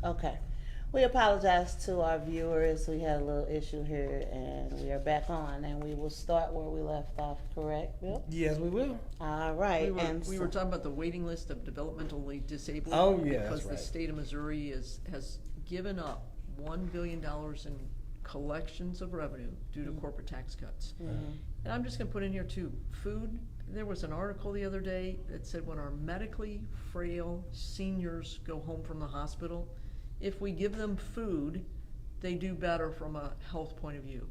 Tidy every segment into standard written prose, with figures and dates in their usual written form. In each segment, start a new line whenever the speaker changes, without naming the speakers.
Okay. We apologize to our viewers. We had a little issue here, and we are back on, and we will start where we left off. Correct, Bill?
Yes, we will.
All right.
We were talking about the waiting list of developmentally disabled.
Oh, yeah,
because
that's right.
the state of Missouri has given up $1 billion in collections of revenue due to corporate tax cuts. And I'm just going to put in here too, food. There was an article the other day that said when our medically frail seniors go home from the hospital, if we give them food, they do better from a health point of view.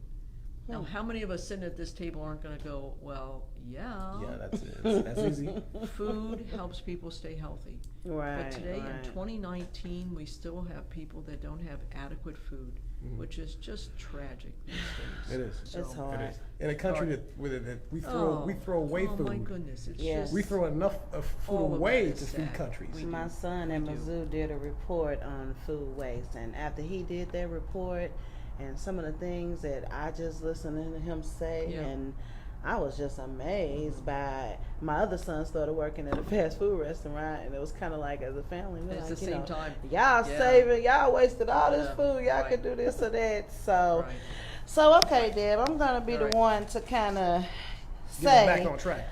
Now, how many of us sitting at this table aren't going to go, well, yeah.
Yeah, that's it. That's easy.
Food helps people stay healthy.
Right.
But today
right.
in 2019, we still have people that don't have adequate food, which is just tragic these days.
It is.
So,
It's hard.
It is. In a country that we throw away
oh
food.
my goodness, it's
Yes.
just
We throw enough of food
all of
away
that
to
is
feed
sad.
countries.
We
My
do.
son in
We do.
Mizzou did a report on food waste, and after he did that report, and some of the things that I just listened to him say,
Yeah.
and I was just amazed by. My other son started working at a fast food restaurant, and it was kind of like as a family, we're
It's
like,
the
you
same
know,
time.
y'all
Yeah.
saving, y'all wasted all this
Yeah,
food, y'all
right.
could do this or that. So,
Right.
so okay, Deb, I'm gonna be
All
the
right.
one to kind of
Get us
say.
back on track.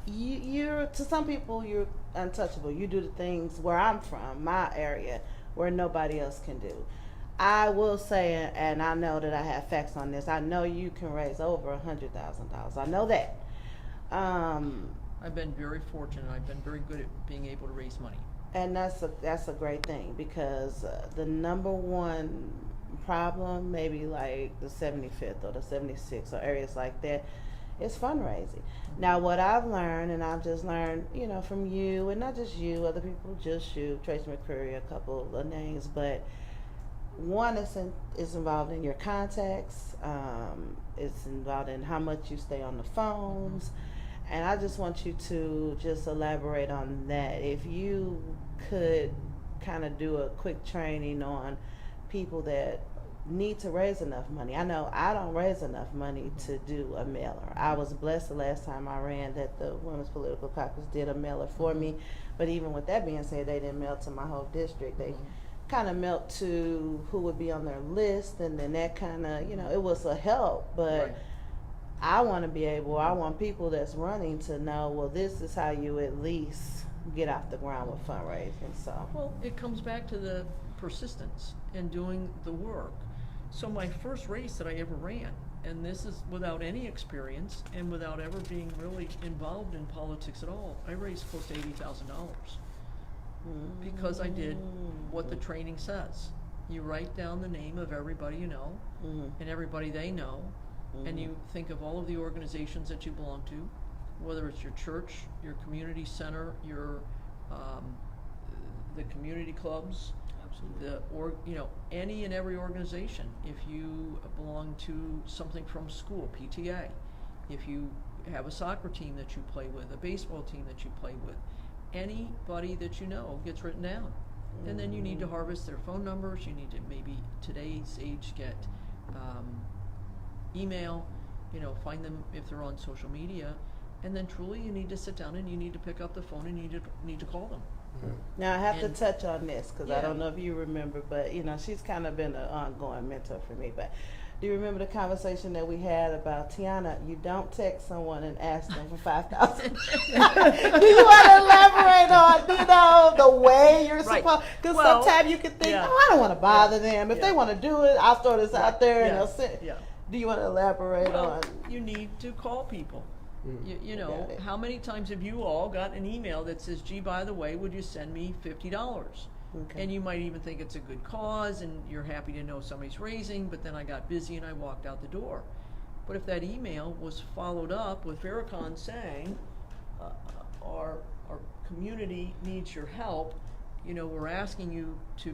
You're to some people you're untouchable. You do the things where I'm from, my area, where nobody else can do. I will say, and I know that I have facts on this. I know you can raise over $100,000. I know that.
I've been very fortunate. I've been very good at being able to raise money.
And that's a great thing because the number one problem, maybe like the 75th or the 76th or areas like that, is fundraising. Now, what I've learned, and I've just learned, you know, from you, and not just you, other people, just you, Tracy McCurry, a couple of names, but one is involved in your contacts. It's involved in how much you stay on the phones. And I just want you to just elaborate on that. If you could kind of do a quick training on people that need to raise enough money. I know I don't raise enough money to do a mailer. I was blessed the last time I ran that the Women's Political Caucus did a mailer for me. But even with that being said, they didn't mail to my whole district. They kind of mailed to who would be on their list, and then that kind of, you know, it was a help. But
Right.
I want people that's running to know, well, this is how you at least get off the ground with fundraising. So,
Well, it comes back to the persistence and doing the work. So my first race that I ever ran, and this is without any experience and without ever being really involved in politics at all, I raised close to $80,000 because I did what the training says. You write down the name of everybody you know and everybody they know, and you think of all of the organizations that you belong to, whether it's your church, your community center, your the community clubs, any and every organization. If you belong to something from school, PTA, if you have a soccer team that you play with, a baseball team that you play with, anybody that you know gets written down. And then you need to harvest their phone numbers. You need to maybe today's age get email, find them if they're on social media, and then truly you need to sit down and you need to pick up the phone and you need to call them.
now I have
And-
to touch on this because I
Yeah.
don't know if you remember, but she's kind of been an ongoing mentor for me. But do you remember the conversation that we had about Teona? You don't text someone and ask them for $5,000. Do you want to elaborate on the way you're
Right.
supposed? Because
Well,
sometimes you can think,
yeah.
oh, I don't want to bother them. If
Yeah.
they want to do it, I'll throw this out there and
Yeah.
they'll send.
Yeah.
Do you want to elaborate
Well,
on?
you need to call people. You know,
Got it.
how many times have you all got an email that says, gee, by the way, would you send me $50?
Okay.
And you might even think it's a good cause and you're happy to know somebody's raising, but then I got busy and I walked out the door. But if that email was followed up with Farrakhan saying, our community needs your help, we're asking you to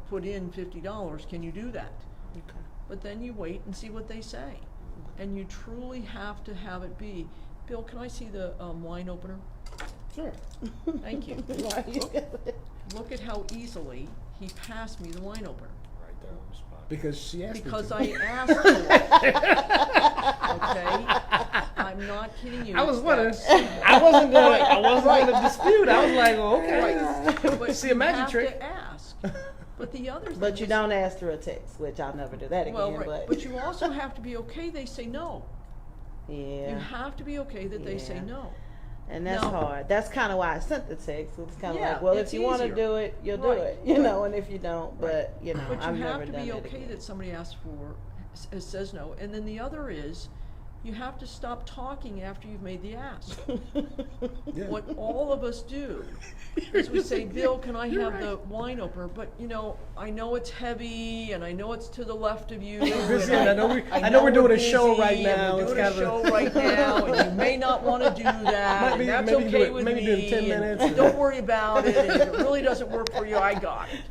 put in $50, can you do that?
Okay.
But then you wait and see what they say. And you truly have to have it be, Bill, can I see the wine opener?
Sure.
Thank you. Look at how easily he passed me the wine opener.
Right there on the spot.
Because she asked
Because
me
I
to.
asked for it. Okay? I'm not kidding you.
I was wondering.
That
I wasn't gonna dispute. I was like, well, okay.
Right. But
See a magic
you have
trick.
to ask. But the other thing
But you
is-
don't ask through a text, which I'll never do that again.
Well, right. But you also have to be okay they say no.
yeah.
You have to be okay that they say
Yeah.
no.
And that's
Now-
hard. That's kind of why I sent the text. It's kind of
Yeah,
like, well,
it's
if you want to
easier.
do it, you'll do
Right,
it, you
right.
know. And if you don't, but you know,
But you
I've
have
never
to
done
be
it
okay
again.
that somebody asks for, says no. And then the other is, you have to stop talking after you've made the ask.
Yeah.
What all of us do is we say, Bill, can I
You're
have
right.
the wine opener? But you know, I know it's heavy, and I know it's to the left of you.
Busy,
and
and I know we're doing a show right
busy, and
now.
We're
It's
doing a
kind of
show right now, and you may not want to do that.
Might
and
be-
that's
maybe do
okay
it-
with
maybe
me.
do it in 10
and
minutes.
Don't worry about it. And if it really doesn't work for you, I got it.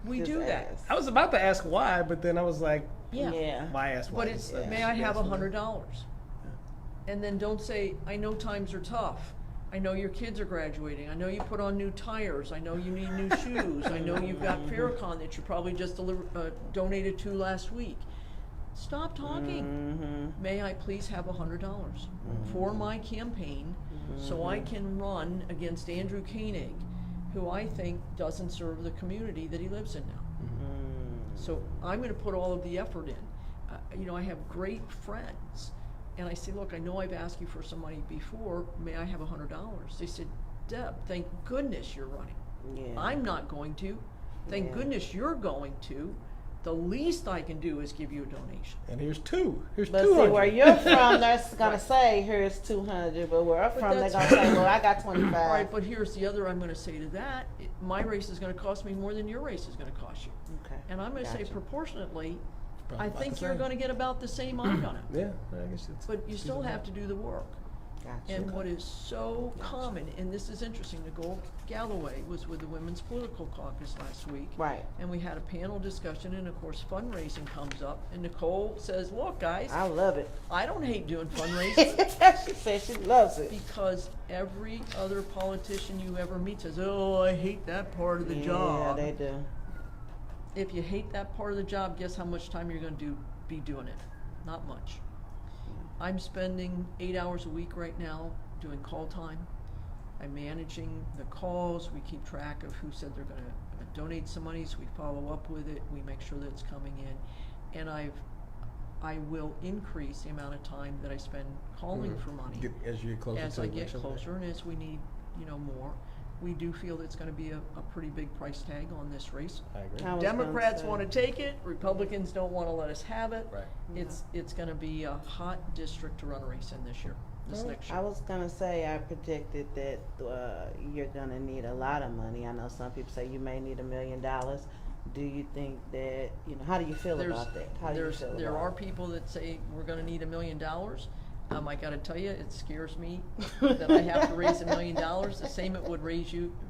We
Just
do that.
ask.
I was about to ask why, but then I was like,
Yeah.
Yeah.
why ask why?
But it's,
Yeah.
may I have
Yes,
$100? And then don't say, I know times are tough. I know your kids are graduating. I know you put on new tires. I know you need new shoes. I know you've got Farrakhan that you probably just donated to last week. Stop talking.
Mm-hmm.
May I please have $100 for my campaign so I can run against Andrew Koenig, who I think doesn't serve the community that he lives in now. So I'm going to put all of the effort in. You know, I have great friends, and I say, look, I know I've asked you for some money before. May I have $100? They said, Deb, thank goodness you're running.
Yeah.
I'm not going to. Thank
Yeah.
goodness you're going to. The least I can do is give you a donation.
And here's two. Here's
But
200.
see, where you're from, they're gonna say here's 200, but where I'm
But
from, they're
that's-
gonna say, well, I got 25.
All right, but here's the other I'm going to say to that. My race is going to cost me more than your race is going to cost you.
Okay.
And I'm going to say
Gotcha.
proportionately,
Probably
I
about
think
the
you're
same.
going to get about the same I'm going to.
Yeah, I guess it's.
But you still have to do the work.
Gotcha.
And what is so common, and this is interesting, Nicole Galloway was with the Women's Political Caucus last week.
Right.
And we had a panel discussion, and of course fundraising comes up, and Nicole says, look guys,
I love it.
I don't hate doing fundraising.
She said she loves it.
Because every other politician you ever meet says, oh, I hate that part of the job.
Yeah, they do.
If you hate that part of the job, guess how much time you're going to be doing it? Not much. I'm spending 8 hours a week right now doing call time. I'm managing the calls. We keep track of who said they're going to donate some money, so we follow up with it. We make sure that it's coming in. And I will increase the amount of time that I spend calling for money
As you get closer
as
to
I
the
get
election.
closer, and as we need, more. We do feel it's going to be a pretty big price tag on this race.
I agree.
I was
Democrats
gonna
want
say.
to take it. Republicans don't want to let us have it.
Right.
It's going to be a hot district to run a race in this year, next
I
year.
was gonna say I predicted that you're gonna need a lot of money. I know some people say you may need $1 million. Do you think that how do you feel about that? How do you feel
There
about
are
it?
people that say we're going to need $1 million. I got to tell you, it scares me that I have to raise $1 million. The same it would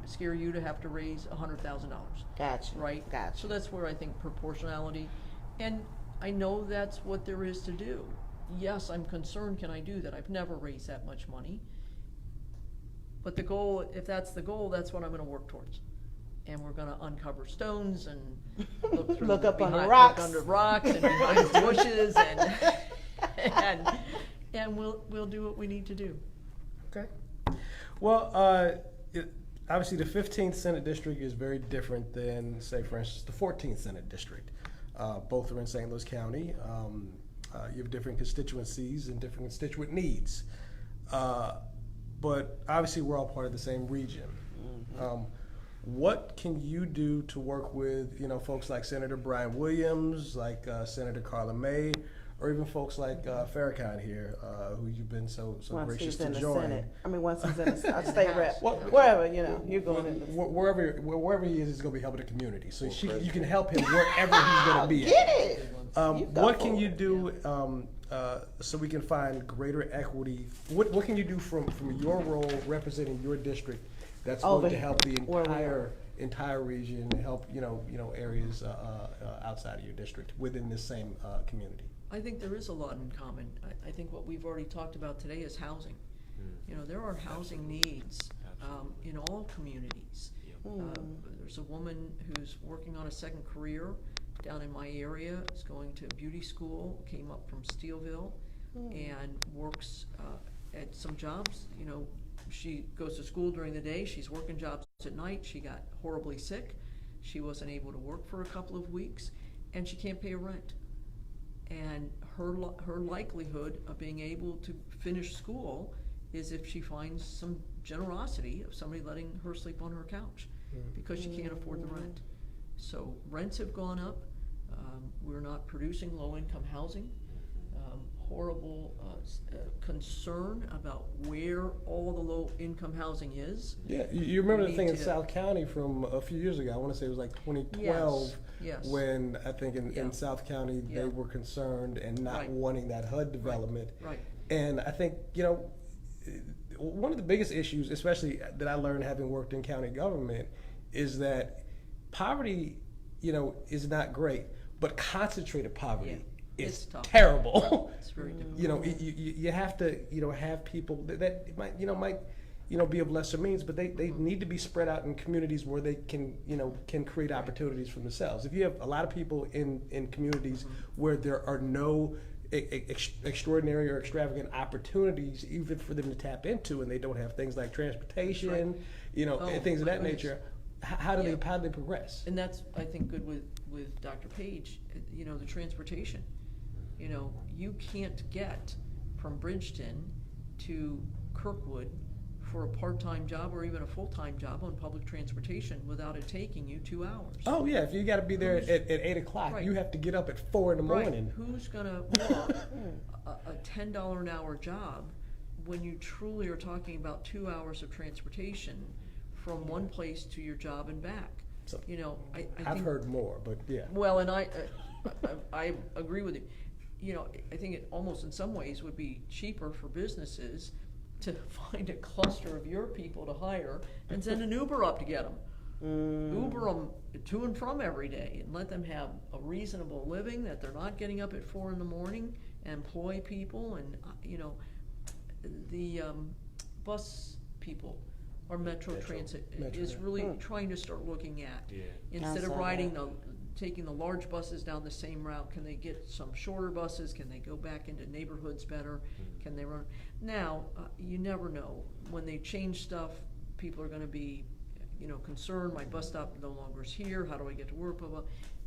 scare you to have to raise $100,000.
Gotcha.
Right?
Gotcha.
So that's where I think proportionality, and I know that's what there is to do. Yes, I'm concerned, can I do that? I've never raised that much money. But the goal, if that's the goal, that's what I'm gonna work towards. And we're gonna uncover stones and look through.
Look up under
behind-
rocks.
Look under rocks and behind bushes and we'll do what we need to do.
Okay. Well, obviously the 15th Senate District is very different than, say, for instance, the 14th Senate District. Both are in St. Louis County. You have different constituencies and different constituent needs. But obviously we're all part of the same region. What can you do to work with, folks like Senator Brian Williams, like Senator Carla May, or even folks like Farrakhan here, who you've been so
Once
gracious
he's
to
in the
join.
Senate. I mean, once he's in the state rep.
Well,
Wherever, you're going in the
Wherever he is, he's going to be helping the community. So you can help him wherever he's going to be.
Get it. You go
What can
for
you
it.
do so we can find greater equity? What can you do from your role representing your district that's going
Over
to help the
where we are.
entire region and help areas outside of your district within this same community?
I think there is a lot in common. I think what we've already talked about today is housing. There are housing needs in all communities. There's a woman who's working on a second career down in my area, is going to beauty school, came up from Steelville. and works at some jobs. You know, she goes to school during the day, she's working jobs at night. She got horribly sick. She wasn't able to work for a couple of weeks, and she can't pay her rent. And her likelihood of being able to finish school is if she finds some generosity of somebody letting her sleep on her couch, because she can't afford the rent. So rents have gone up. We're not producing low-income housing. Horrible concern about where all the low-income housing is.
Yeah, you remember
We
the thing
need
in
to-
South County from a few years ago. I want to say it was like 2012,
Yes.
when I think
Yeah.
in South County
Yeah.
they were concerned and not
Right.
wanting that HUD development.
Right.
And I think, you know, one of the biggest issues, especially that I learned having worked in county government, is that poverty, you know, is not great, but concentrated poverty
It's
is
tough.
terrible.
It's very difficult.
You know, you have to, you know, have people that might be of lesser means, but they need to be spread out in communities where they can create opportunities for themselves. If you have a lot of people in communities where there are no extraordinary or extravagant opportunities even for them to tap into, and they don't have things like transportation, and things of that nature, how do they progress?
And that's, I think, good with Dr. Page, the transportation. You can't get from Bridgeton to Kirkwood for a part-time job or even a full-time job on public transportation without it taking you 2 hours.
Oh yeah, if you got to be there at 8 o'clock,
Right.
you have to get up at 4 in the morning.
Right. Who's gonna work a $10 an hour job when you truly are talking about 2 hours of transportation from one place to your job and back?
So,
I
I've
think,
heard more, but yeah.
well, and I agree with you. I think it almost in some ways would be cheaper for businesses to find a cluster of your people to hire and send an Uber up to get them. Uber them to and from every day and let them have a reasonable living, that they're not getting up at 4 in the morning, and employ people. And the bus people or Metro Transit is really trying to start looking at, instead of taking the large buses down the same route, can they get some shorter buses? Can they go back into neighborhoods better? Can they run? Now, you never know. When they change stuff, people are gonna be, concerned. My bus stop no longer is here. How do I get to work? Blah, blah.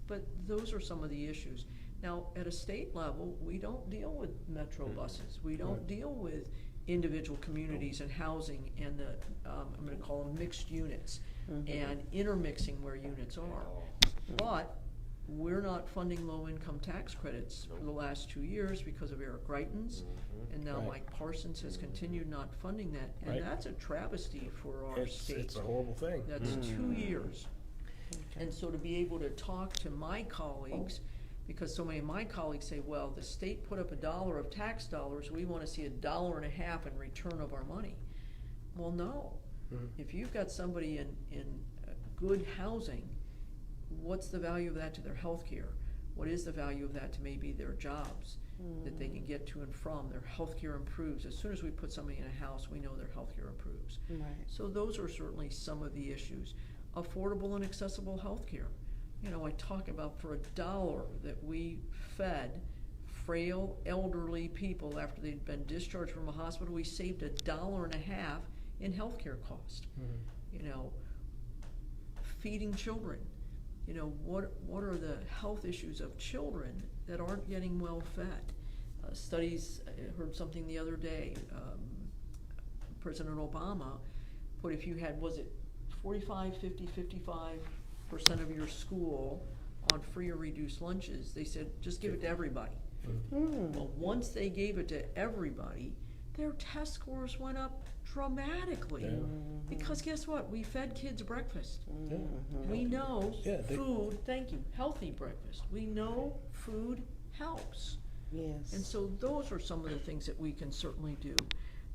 But those are some of the issues. Now, at a state level, we don't deal with Metro buses. We don't deal with individual communities and housing and the, I'm gonna call them mixed units, and intermixing where units are. But we're not funding low-income tax credits for the last 2 years because of Eric Greitens, and now Mike Parsons has continued not funding that, and that's a travesty for our state.
It's a horrible thing.
That's 2 years. And so to be able to talk to my colleagues, because so many of my colleagues say, well, the state put up $1 of tax dollars, we wanna see $1.50 in return of our money. Well, no. If you've got somebody in good housing, what's the value of that to their health care? What is the value of that to maybe their jobs that they can get to and from? Their health care improves. As soon as we put somebody in a house, we know their health care improves.
Right.
So those are certainly some of the issues. Affordable and accessible health care. I talk about for $1 that we fed frail, elderly people after they'd been discharged from a hospital, we saved $1.50 in health care cost. Feeding children. What are the health issues of children that aren't getting well fed? Studies, I heard something the other day, President Obama put, if you had, was it 45, 50, 55% of your school on free or reduced lunches, they said, just give it to everybody. Well, once they gave it to everybody, their test scores went up dramatically. Because guess what? We fed kids breakfast. We know food, healthy breakfast. We know food helps.
Yes.
And so those are some of the things that we can certainly do.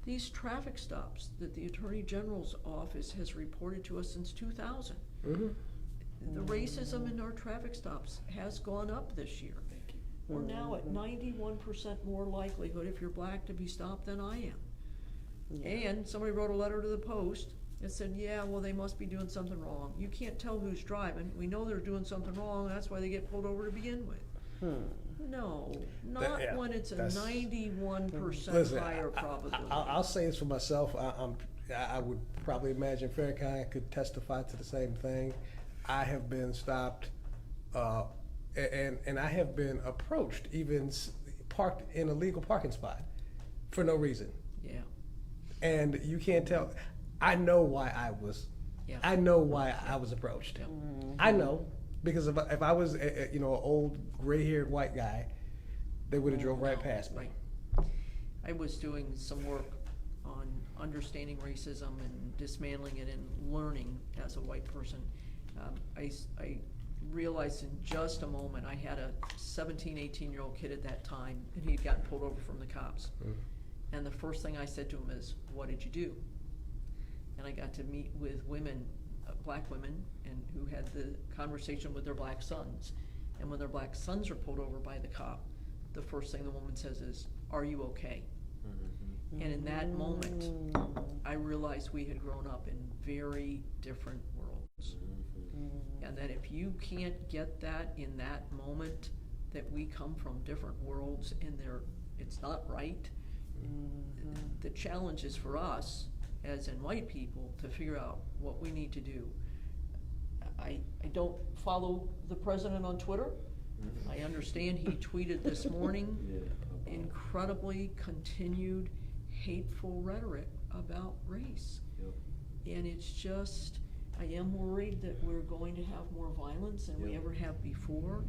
These traffic stops that the Attorney General's office has reported to us since 2000. The racism in our traffic stops has gone up this year. We're now at 91% more likelihood, if you're black, to be stopped than I am. And somebody wrote a letter to the Post that said, yeah, well, they must be doing something wrong. You can't tell who's driving. We know they're doing something wrong. That's why they get pulled over to begin with. No, not
yeah,
when it's a
that's-
91%
Listen,
higher probability.
I'll say this for myself. I would probably imagine Farrakhan could testify to the same thing. I have been stopped, and I have been approached, even parked in a legal parking spot for no reason.
Yeah,
And you can't tell. I know why
yeah.
I know why I was approached.
Yeah.
I know because if I was an old gray-haired white guy, they would have drove right past me.
Right. I was doing some work on understanding racism and dismantling it and learning as a white person. I realized in just a moment, I had a 17, 18-year-old kid at that time, and he'd gotten pulled over from the cops. And the first thing I said to him is, "What did you do?" And I got to meet with women, black women, and who had the conversation with their black sons. And when their black sons are pulled over by the cop, the first thing the woman says is, "Are you okay?" And in that moment, I realized we had grown up in very different worlds. And that if you can't get that in that moment, that we come from different worlds and it's not right. The challenge is for us, as in white people, to figure out what we need to do. I don't follow the president on Twitter. I understand he tweeted this morning incredibly continued hateful rhetoric about race. And it's just, I am worried that we're going to have more violence than we ever have before.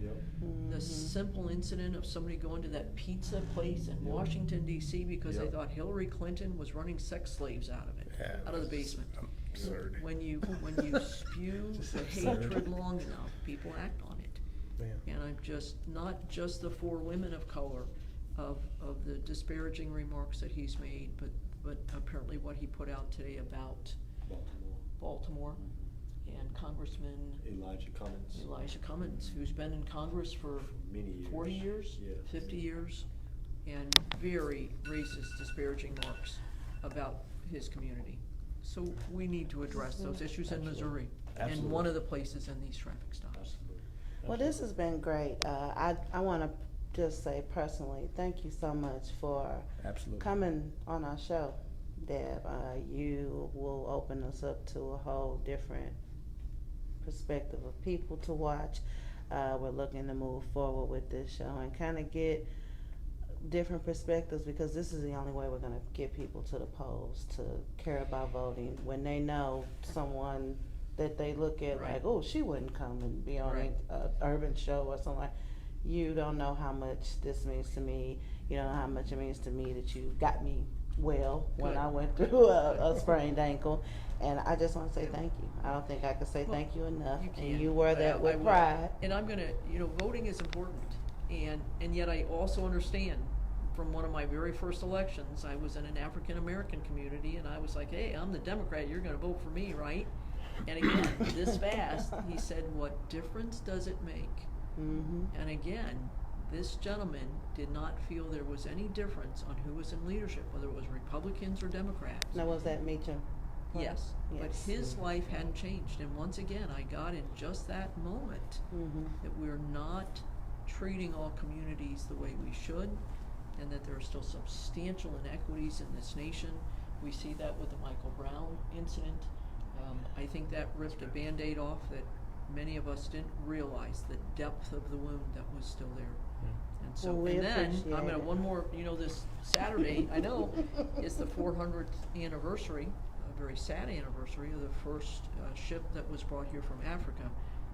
The simple incident of somebody going to that pizza place in Washington, D.C. because they thought Hillary Clinton was running sex slaves out of it, out of the basement.
Absurd.
When you spew the hatred long enough, people act on it. And I'm just, not just the 4 women of color of the disparaging remarks that he's made, but apparently what he put out today about Baltimore and Congressman Elijah Cummings, who's been in Congress for
many years.
40 years, 50 years, and very racist, disparaging remarks about his community. So we need to address those issues in Missouri, and one of the places in these traffic stops.
Well, this has been great. I want to just say personally, thank you so much for coming on our show, Deb. You will open us up to a whole different perspective of people to watch. We're looking to move forward with this show and kind of get different perspectives, because this is the only way we're going to get people to the polls to care about voting when they know someone that they look at like, oh, she wouldn't come and be on an urban show or something like. You don't know how much this means to me. You don't know how much it means to me that you got me well when I went through a sprained ankle. And I just want to say thank you. I don't think I could say thank you enough. And you wear that with pride.
And I'm going to, voting is important. And yet I also understand from one of my very first elections, I was in an African American community, and I was like, hey, I'm the Democrat, you're going to vote for me, right? And again, this fast, he said, what difference does it make? And again, this gentleman did not feel there was any difference on who was in leadership, whether it was Republicans or Democrats.
Now, was that Meacham?
Yes, but his life hadn't changed. And once again, I got in just that moment that we're not treating all communities the way we should, and that there are still substantial inequities in this nation. We see that with the Michael Brown incident. I think that ripped a Band-Aid off that many of us didn't realize the depth of the wound that was still there. And so,
Well,
and then I'm gonna one more. This Saturday, I know, is the 400th anniversary, a very sad anniversary of the first ship that was brought here from Africa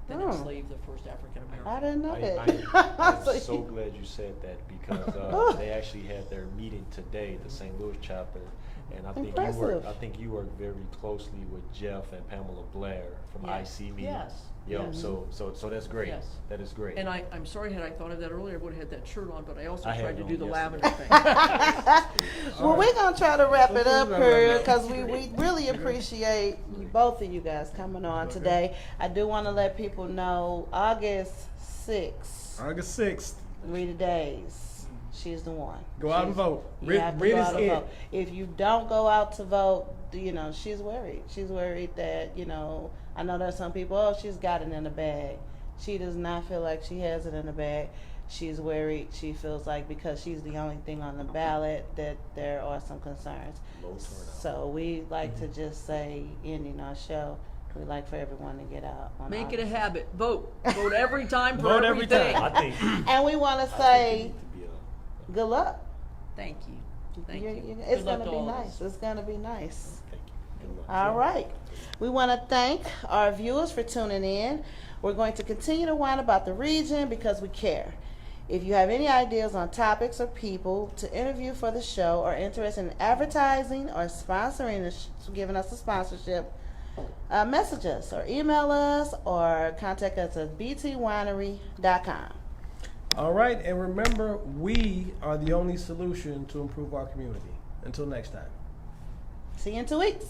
that enslaved the first African American.
I didn't know that.
I'm so glad you said that, because they actually had their meeting today, the St. Louis chapter, and I think you work very closely with Jeff and Pamela Blair from IC Media. So that's great.
Yes.
That is great.
And I'm sorry, had I thought of that earlier, I would have had that shirt on, but I also
I
tried
had
to
it
do
on
the
yesterday.
lavender thing.
Well, we're going to try to wrap it up here, because we really appreciate both of you guys coming on today. I do want to let people know August 6th, Rita Days. She's the one.
Go out and vote.
You have to go out and vote. If you don't go out to vote, she's worried. She's worried that, I know there's some people, she's got it in the bag. She does not feel like she has it in the bag. She's worried. She feels like because she's the only thing on the ballot that there are some concerns.
Low turnout.
So we like to just say, ending our show, we like for everyone to get out. On
Make it a
August.
habit. Vote. Vote every time for
Vote every
everything.
time.
I think.
And we want to
I think
say
it need to be a-
good luck.
Thank you. Thank you.
It's
Good luck
going to
to
be
all of
nice.
us.
It's going to be nice.
Thank you. Good luck.
All right. We want to thank our viewers for tuning in. We're going to continue to whine about the region because we care. If you have any ideas on topics or people to interview for the show or interested in advertising or sponsoring, giving us a sponsorship, message us or email us or contact us at btwinery.com.
All right, and remember, we are the only solution to improve our community. Until next time.
See you in 2 weeks.